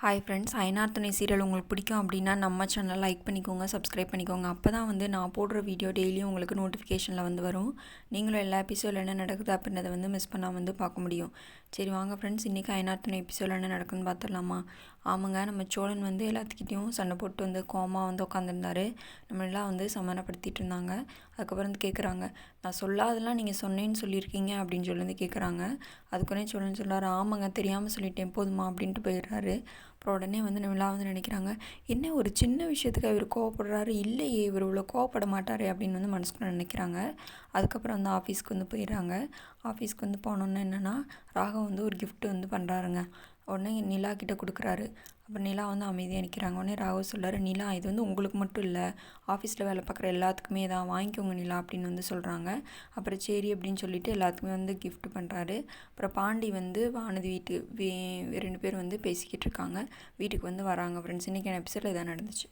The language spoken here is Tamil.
ஹாய் ஃப்ரெண்ட்ஸ், ஐநார் துணை சீரியல் உங்களுக்கு பிடிக்கும் அப்படின்னா நம்ம சேனலை லைக் பண்ணிக்கோங்க, சப்ஸ்கிரைப் பண்ணிக்கோங்க. அப்போ தான் நான் போடுற வீடியோ டெய்லியும் உங்களுக்கு நோட்டிஃபிகேஷனில் வரும். நீங்களும் எல்லா எபிசோடில் என்ன நடக்குது அப்படின்றத மிஸ் பண்ணாமல் பார்க்க முடியும். சரி வாங்க ஃப்ரெண்ட்ஸ், இன்றைக்கி ஐநார் துணை எபிசோடில் என்ன நடக்குதுன்னு பார்த்துடலாமா? ஆமாங்க, நம்ம சோழன் எல்லாத்துக்கிட்டையும் சண்டை போட்டு கோமா உட்காந்துருந்தாரு. நம்மளெல்லாம் சமாதானப்படுத்திட்டு இருந்தாங்க. அதுக்கப்புறம் கேட்குறாங்க, நான் சொல்லாதெல்லாம் நீங்கள் சொன்னேன்னு சொல்லியிருக்கீங்க அப்படின்னு சொல்லி கேட்குறாங்க. அதுக்குன்னே சோழன் சொல்கிறாரு, ஆமாங்க தெரியாமல் சொல்லிட்டேன் போதுமா அப்படின்ட்டு போயிடுறாரு. அப்புறம் உடனே நிமிலா நினைக்கிறாங்க, என்ன ஒரு சின்ன விஷயத்துக்கு இவர் கோவப்படுறாரு, இல்லையே இவர் இவ்வளோ கோவப்பட மாட்டார் அப்படின்னு மனசுக்குள்ள நினைக்கிறாங்க. அதுக்கப்புறம் ஆஃபீஸ்க்கு போயிடுறாங்க. ஆஃபீஸ்க்கு போனோன்னே என்னென்னா ராகவ் ஒரு கிஃப்ட் பண்ணுறாருங்க. உடனே நிலா கிட்டே கொடுக்குறாரு. அப்புறம் நிலா அமைதியாக நிற்கிறாங்க. உடனே ராகவ் சொல்கிறாரு, நிலா இது உங்களுக்கு மட்டும் இல்லை, ஆஃபீஸில் வேலை பார்க்குற எல்லாத்துக்குமே தான், வாங்கிக்கோங்க நிலா அப்படின்னு சொல்கிறாங்க. அப்புறம் சரி அப்படின்னு சொல்லிட்டு எல்லாத்துக்குமே கிஃப்ட் பண்ணுறாரு. அப்புறம் பாண்டி வானதி வீட்டு 2 பேர் பேசிக்கிட்டு இருக்காங்க. வீட்டுக்கு வராங்க ஃப்ரெண்ட்ஸ். இன்றைக்கான எபிசோடில் இதான் நடந்துச்சு.